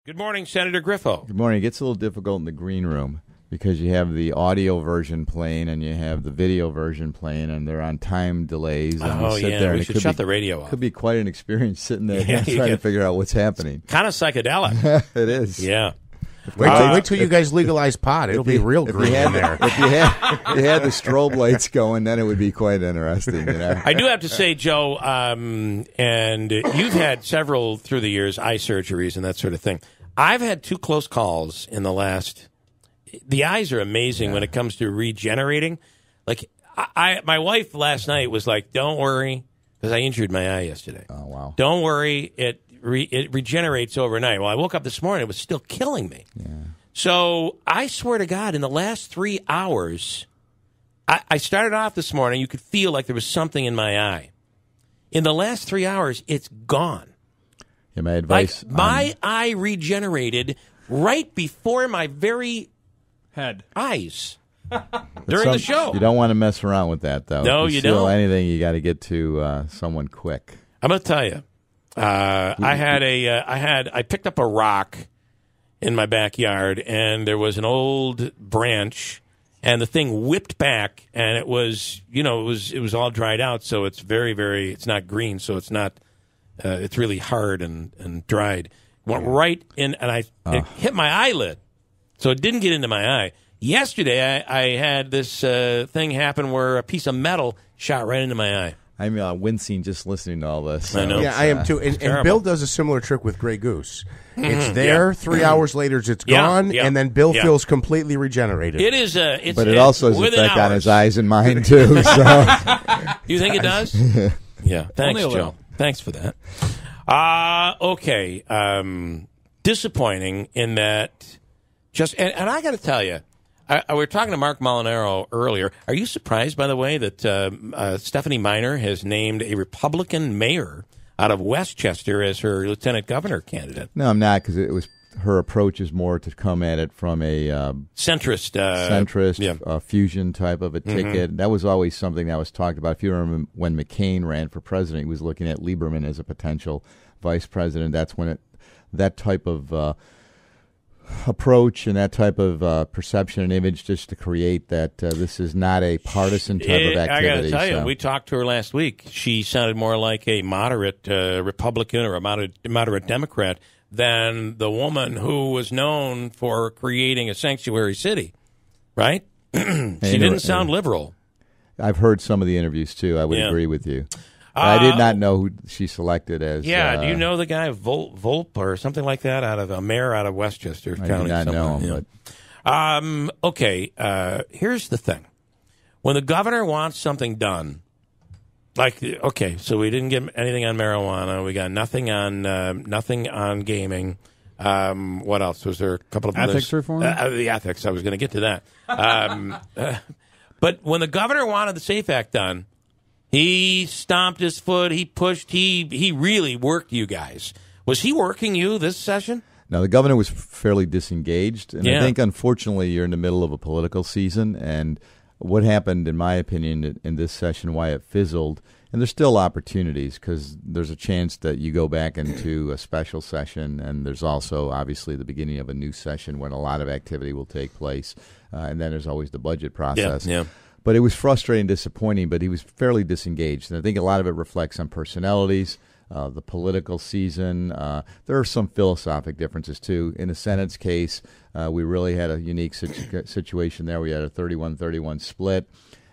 Good morning, Senator Griffo. Good morning. It gets a little difficult in the green room because you have the audio version playing and you have the video version playing, and they're on time delays. And Oh, you sit yeah. there We and should shut the radio off. Could be quite an experience sitting there Yeah, trying to figure out what's happening. Kind of psychedelic. It is. Yeah. Wait till you guys legalize pot. It'll be real green in there. If you had the strobe lights going, then it would be quite interesting. You know? I do have to say, Joe, and you've had several through the years, eye surgeries and that sort of thing. I've had 2 close calls in the last. The eyes are amazing when it comes to regenerating. Like my wife last night was like, "Don't worry," because I injured my eye yesterday. Oh wow! Don't worry, it regenerates overnight. Well, I woke up this morning; it was still killing me. Yeah. So I swear to God, in the last 3 hours, I started off this morning. You could feel like there was something in my eye. In the last 3 hours, it's gone. Yeah, my advice. Like, my eye regenerated right before my very head eyes during the show. You don't want to mess around with that, though. No, if you feel don't. Anything, you got to get to someone quick. I'm going to tell you, I picked up a rock in my backyard, and there was an old branch, and the thing whipped back, and it was all dried out, so it's very, very, it's not green, so it's not. It's really hard and dried. Went right in, and it hit my eyelid, so it didn't get into my eye. Yesterday, I had this thing happen where a piece of metal shot right into my eye. I'm wincing just listening to all this. I know. Yeah, I am too. And Bill does a similar trick with Grey Goose. It's there. 3 hours later, it's gone, and then Bill feels completely regenerated. It is. But it also has an effect on his eyes and mine too. So. You think it does? Yeah. Thanks, Joe. Thanks for that. Okay. Disappointing in that. And I got to tell you, we were talking to Mark Molinaro earlier. Are you surprised, by the way, that Stephanie Miner has named a Republican mayor out of Westchester as her lieutenant governor candidate? No, I'm not, because her approach is more to come at it from a centrist fusion type of a ticket. That was always something that was talked about. If you remember when McCain ran for president, he was looking at Lieberman as a potential vice president. That's when that type of approach and that type of perception and image, just to create that this is not a partisan type of activity. I got to tell you, we talked to her last week. She sounded more like a moderate Republican or a moderate Democrat than the woman who was known for creating a sanctuary city, right? She didn't sound liberal. I've heard some of the interviews, too. I would agree with you. I did not know who she selected as. Yeah, do you know the guy, Volpe or something like that, a mayor out of Westchester County? I did not know him. Yeah. Okay, here's the thing. When the governor wants something done, okay, so we didn't get anything on marijuana. We got nothing on gaming. What else? Was there a couple of ethics reform? The ethics. I was going to get to that. But when the governor wanted the SAFE Act done, he stomped his foot. He pushed. He really worked you guys. Was he working you this session? No, the governor was fairly disengaged, and I think, unfortunately, you're in the middle of a political season, and what happened, in my opinion, in this session, why it fizzled, and there's still opportunities because there's a chance that you go back into a special session, and there's also, obviously, the beginning of a new session when a lot of activity will take place, and then there's always the budget process. Yeah. But it was frustrating, disappointing, but he was fairly disengaged, and I think a lot of it reflects on personalities, the political season. There are some philosophic differences, too. In the Senate's case, we really had a unique situation there. We had a 31-31 split.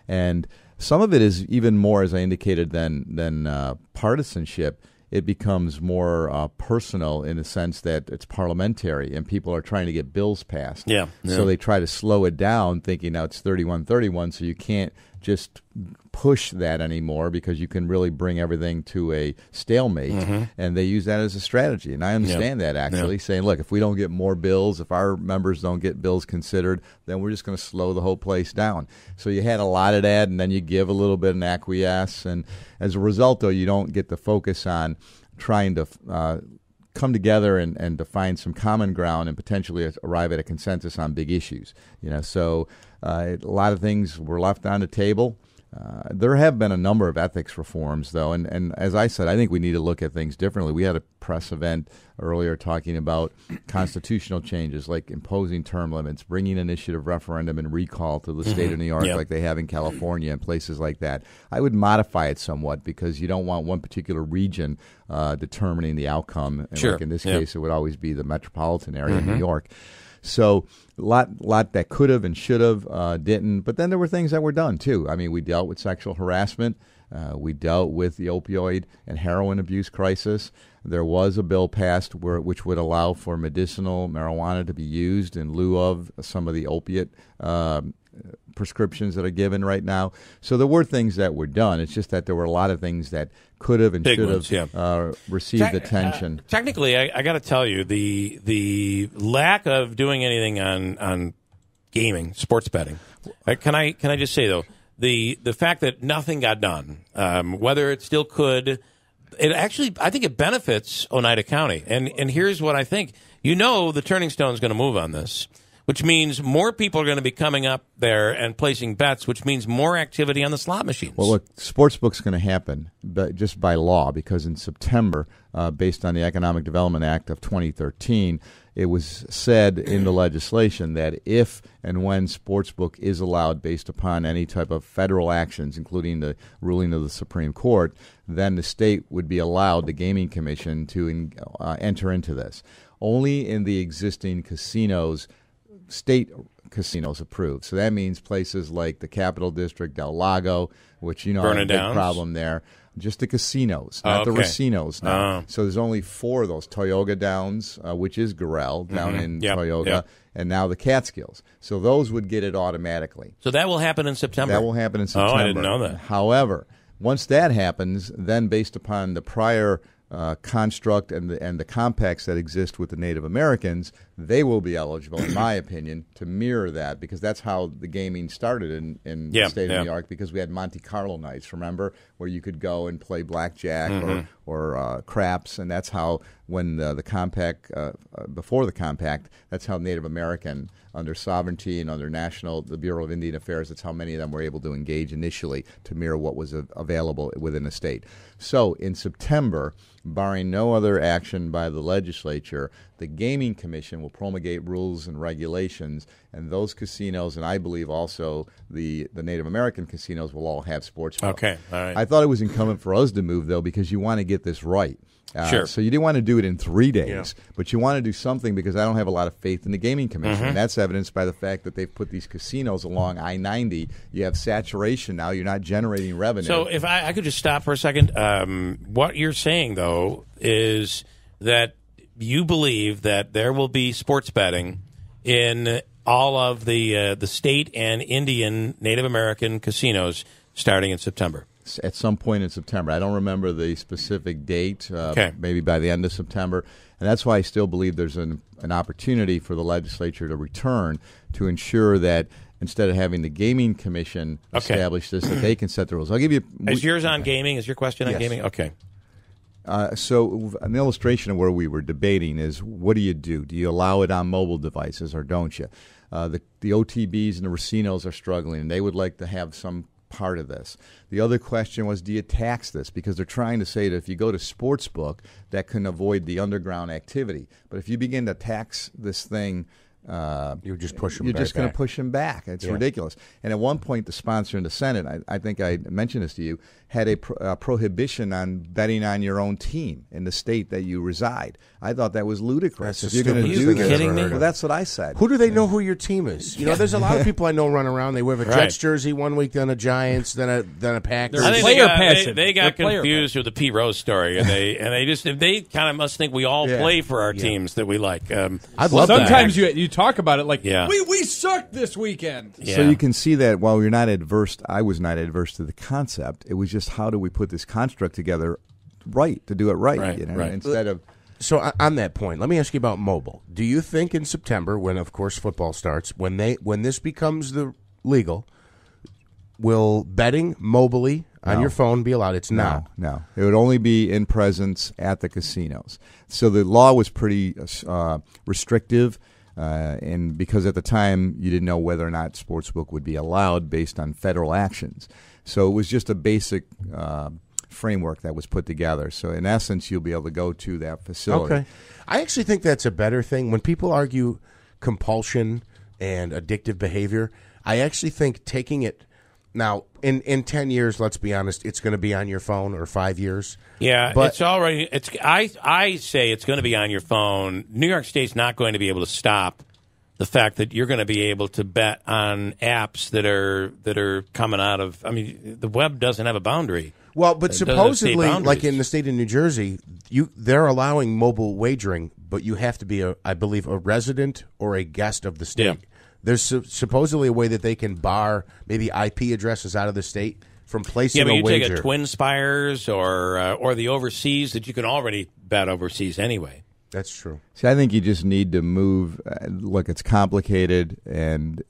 And some of it is even more, as I indicated, than partisanship. It becomes more personal in the sense that it's parliamentary and people are trying to get bills passed. Yeah. So they try to slow it down, thinking now it's 31-31, so you can't just push that anymore because you can really bring everything to a stalemate. And they use that as a strategy. And I understand that, actually, saying, look, if we don't get more bills, if our members don't get bills considered, then we're just going to slow the whole place down. So you had a lot of that, and then you give a little bit and acquiesce. And as a result, though, you don't get the focus on trying to come together and to find some common ground and potentially arrive at a consensus on big issues. So a lot of things were left on the table. There have been a number of ethics reforms, though, and as I said, I think we need to look at things differently. We had a press event earlier talking about constitutional changes like imposing term limits, bringing initiative referendum and recall to the state of New York like they have in California and places like that. I would modify it somewhat because you don't want one particular region determining the outcome. And like in this case, it would always be the metropolitan area of New York. So a lot that could have and should have didn't. But then there were things that were done, too. I mean, we dealt with sexual harassment. We dealt with the opioid and heroin abuse crisis. There was a bill passed which would allow for medicinal marijuana to be used in lieu of some of the opiate prescriptions that are given right now. So there were things that were done. It's just that there were a lot of things that could have and should have received attention. Technically, I got to tell you, the lack of doing anything on gaming, sports betting. Can I just say though, the fact that nothing got done, whether it still could, it actually, I think it benefits Oneida County. And here's what I think. The Turning Stone is going to move on this, which means more people are going to be coming up there and placing bets, which means more activity on the slot machines. Well, look, Sportsbook's going to happen just by law because in September, based on the Economic Development Act of 2013, it was said in the legislation that if and when Sportsbook is allowed based upon any type of federal actions, including the ruling of the Supreme Court, then the state would be allowed, the Gaming Commission, to enter into this. Only in the existing casinos, state casinos approved. So that means places like the Capital District, Del Lago, which have a big problem there. Just the casinos, not the racinos now. So there's only 4 of those. Tioga Downs, which is Gorell, down in Tioga, and now the Catskills. So those would get it automatically. So that will happen in September? That will happen in September. Oh, I didn't know that. However, once that happens, then based upon the prior construct and the compacts that exist with the Native Americans, they will be eligible, in my opinion, to mirror that because that's how the gaming started in the state of New York because we had Monte Carlo nights, remember, where you could go and play blackjack or craps, and that's how when the compact, before the compact, that's how Native American under sovereignty and under the Bureau of Indian Affairs, that's how many of them were able to engage initially to mirror what was available within the state. So in September, barring no other action by the legislature, the Gaming Commission will promulgate rules and regulations, and those casinos, and I believe also the Native American casinos, will all have sports books. Okay, all right. I thought it was incumbent for us to move, though, because you want to get this right. Sure. So you didn't want to do it in 3 days, but you want to do something because I don't have a lot of faith in the Gaming Commission. And that's evidenced by the fact that they've put these casinos along I-90. You have saturation now. You're not generating revenue. So if I could just stop for a second. What you're saying, though, is that you believe that there will be sports betting in all of the state and Indian Native American casinos starting in September. At some point in September. I don't remember the specific date, maybe by the end of September. And that's why I still believe there's an opportunity for the legislature to return to ensure that instead of having the Gaming Commission establish this, that they can set the rules. I'll give you... Is yours on gaming? Is your question on gaming? Okay. So an illustration of where we were debating is what do? Do you allow it on mobile devices or don't you? The OTBs and the racinos are struggling, and they would like to have some part of this. The other question was, do you tax this? Because they're trying to say that if you go to Sportsbook, that can avoid the underground activity. But if you begin to tax this thing, you're just pushing. You're just going to push them back. It's ridiculous. And at one point, the sponsor in the Senate, I think I mentioned this to you, had a prohibition on betting on your own team in the state that you reside. I thought that was ludicrous. If you're going to do this, well, that's what I said. Who do they know who your team is? There's a lot of people I know run around. They wear a Jets jersey one week, then a Giants, then a Packers. I think they got confused with the P. Rose story, and they kind of must think we all play for our teams that we like. I'd love sometimes that. You talk about it like we sucked this weekend. Yeah. So you can see that while you're not adverse, I was not adverse to the concept. It was just how do we put this construct together to do it right. Instead of. So on that point, let me ask you about mobile. Do you think in September, when of course football starts, when this becomes the legal, will betting mobily on your phone be allowed? It's not. No. It would only be in presence at the casinos. So the law was pretty restrictive. and because at the time you didn't know whether or not sportsbook would be allowed based on federal actions. So it was just a basic framework that was put together. So in essence, you'll be able to go to that facility. Okay. I actually think that's a better thing. When people argue compulsion and addictive behavior, I actually think taking it now in 10 years, let's be honest, it's going to be on your phone, or 5 years. Yeah, but it's already. I say it's going to be on your phone. New York State's not going to be able to stop the fact that you're going to be able to bet on apps that are coming out of. I mean, the web doesn't have a boundary. Well, but supposedly, like in the state of New Jersey, they're allowing mobile wagering, but you have to be, I believe, a resident or a guest of the state. Yeah. There's supposedly a way that they can bar maybe IP addresses out of the state from placing a wager. Yeah, but you take a Twin Spires or the overseas that you can already bet overseas anyway. That's true. See, I think you just need to move. Look, it's complicated, and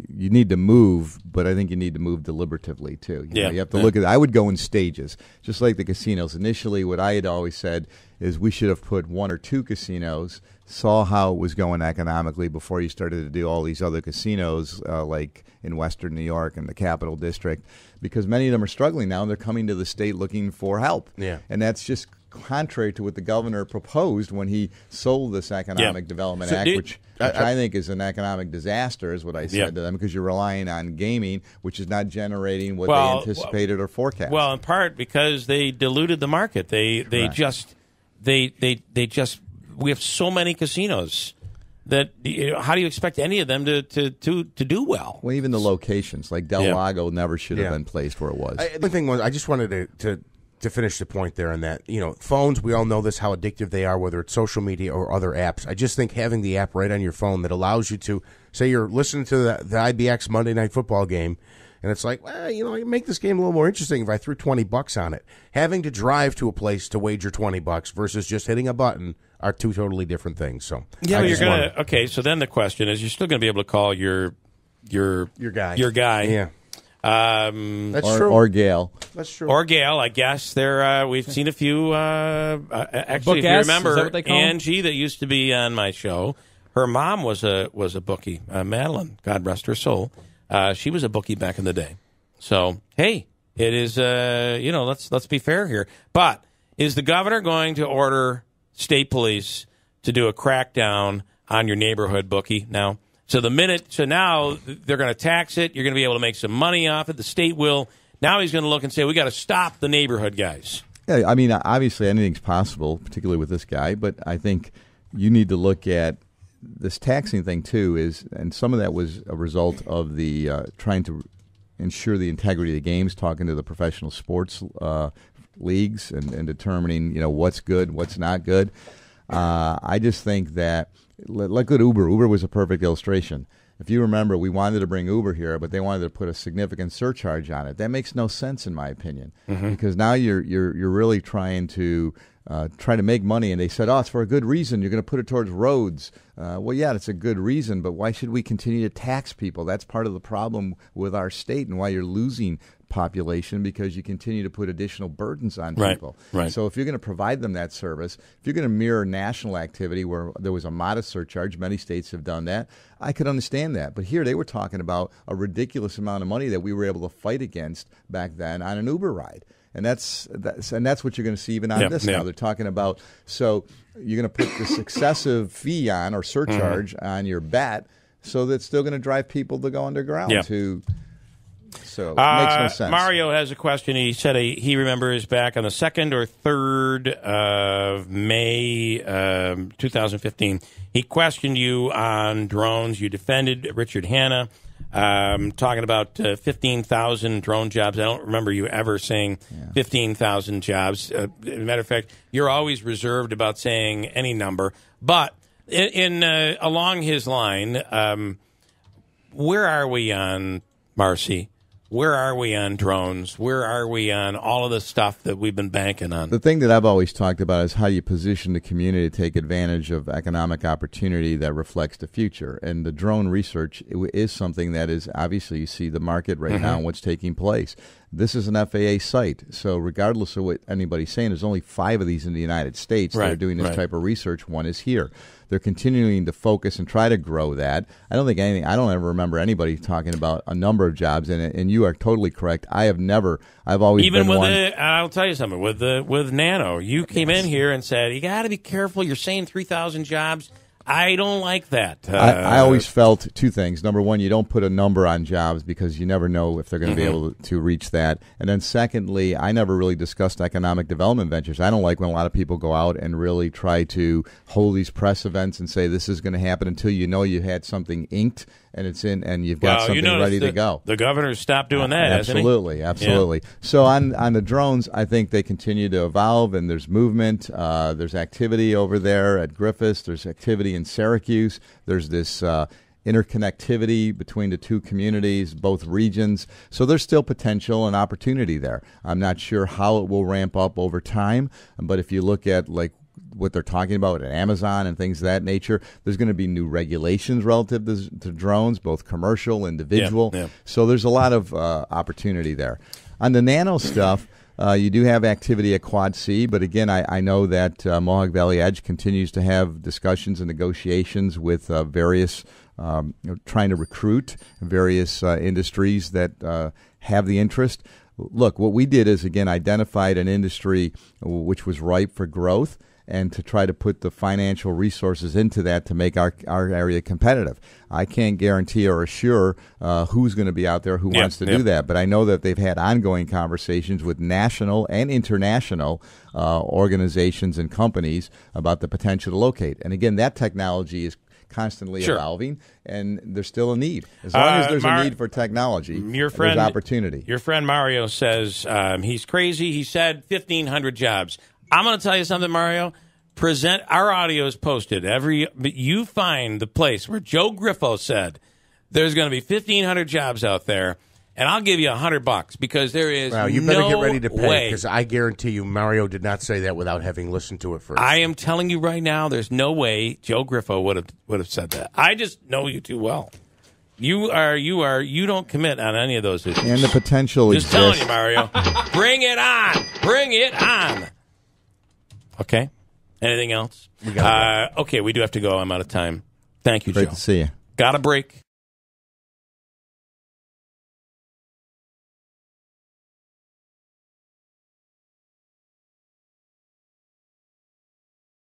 you need to move, but I think you need to move deliberatively, too. You know, you have to look at it. I would go in stages, just like the casinos. Initially, what I had always said is we should have put 1 or 2 casinos, saw how it was going economically before you started to do all these other casinos, like in Western New York and the Capital District, because many of them are struggling now, and they're coming to the state looking for help. Yeah. And that's just contrary to what the governor proposed when he sold this Economic Development Act, which I think is an economic disaster, is what I said to them, because you're relying on gaming, which is not generating what they anticipated or forecast. Well, in part because they diluted the market. They just we have so many casinos that how do you expect any of them to do well? Well, even the locations, like Del Lago, never should have been placed where it was. The thing was, I just wanted to finish the point there on that. Phones, we all know this, how addictive they are, whether it's social media or other apps. I just think having the app right on your phone that allows you to, say you're listening to the IBX Monday Night Football game, and it's like, well, you make this game a little more interesting if I threw $20 on it. Having to drive to a place to wager $20 versus just hitting a button are two totally different things. So okay. So then the question is, you're still going to be able to call your guy. Yeah. That's true. Or Gail. That's true. Or Gail, I guess. We've seen a few. Actually, if you remember Angie, that used to be on my show, her mom was a bookie. Madeline, God rest her soul. She was a bookie back in the day. So hey, it is. Let's be fair here. But is the governor going to order state police to do a crackdown on your neighborhood bookie now? So now they're going to tax it. You're going to be able to make some money off it. The state will. Now he's going to look and say, we got to stop the neighborhood guys. Yeah, I mean, obviously anything's possible, particularly with this guy. But I think you need to look at this taxing thing too. And some of that was a result of the trying to ensure the integrity of the games, talking to the professional sports leagues and determining what's good, what's not good. I just think that. Look at Uber. Uber was a perfect illustration. If you remember, we wanted to bring Uber here, but they wanted to put a significant surcharge on it. That makes no sense, in my opinion, because now you're really trying to make money, and they said, it's for a good reason. You're going to put it towards roads. Well, yeah, it's a good reason, but why should we continue to tax people? That's part of the problem with our state and why you're losing population, because you continue to put additional burdens on people. Right. So if you're going to provide them that service, if you're going to mirror national activity where there was a modest surcharge, many states have done that, I could understand that. But here they were talking about a ridiculous amount of money that we were able to fight against back then on an Uber ride. And that's what you're going to see even on this now. They're talking about, so you're going to put this excessive fee on or surcharge on your bet, so that's still going to drive people to go underground So it makes no sense. Mario has a question. He said he remembers back on the 2nd or 3rd of May 2015. He questioned you on drones. You defended Richard Hanna, talking about 15,000 drone jobs. I don't remember you ever saying 15,000 jobs. As a matter of fact, you're always reserved about saying any number. But along his line, where are we on Marcy? Where are we on drones? Where are we on all of the stuff that we've been banking on? The thing that I've always talked about is how you position the community to take advantage of economic opportunity that reflects the future. And the drone research is something that is, obviously, you see the market right now and what's taking place. this is an FAA site. So regardless of what anybody's saying, there's only 5 of these in the United States that are doing this type of research. One is here. They're continuing to focus and try to grow that. I don't ever remember anybody talking about a number of jobs, and you are totally correct. I've always even been with one. I'll tell you something, with Nano, you came in here and said, you got to be careful. You're saying 3,000 jobs. I don't like that. I always felt 2 things. Number one, you don't put a number on jobs because you never know if they're going to be able to reach that. And then secondly, I never really discussed economic development ventures. I don't like when a lot of people go out and really try to hold these press events and say this is going to happen until you know you had something inked and it's in and you've got something ready to go. The governor's stopped doing that, absolutely, hasn't he? Absolutely. Yeah. So on the drones, I think they continue to evolve, and there's movement. There's activity over there at Griffiths. There's activity in Syracuse. There's this interconnectivity between the 2 communities, both regions. So there's still potential and opportunity there. I'm not sure how it will ramp up over time, but if you look at what they're talking about at Amazon and things of that nature, there's going to be new regulations relative to drones, both commercial, individual. Yeah. So there's a lot of opportunity there. On the nano stuff, you do have activity at Quad C, but again, I know that Mohawk Valley Edge continues to have discussions and negotiations with various, trying to recruit various industries that have the interest. Look, what we did is, again, identified an industry which was ripe for growth, and to try to put the financial resources into that to make our area competitive. I can't guarantee or assure who's going to be out there who wants to do that, but I know that they've had ongoing conversations with national and international organizations and companies about the potential to locate. And again, that technology is constantly evolving, and there's still a need. As long as there's a need for technology, there's opportunity. Your friend Mario says he's crazy. He said 1,500 jobs. I'm going to tell you something, Mario. Our audio is posted you find the place where Joe Griffo said there's going to be 1,500 jobs out there, and I'll give you $100 because there is you better get ready to pay, because I guarantee you Mario did not say that without having listened to it first. I am telling you right now, there's no way Joe Griffo would have said that. I just know you too well. You don't commit on any of those issues. And the potential exists. Just telling you, Mario. Bring it on. Bring it on. Okay. Anything else? Okay, we do have to go. I'm out of time. Thank you, Joe. Great to see you. Got a break.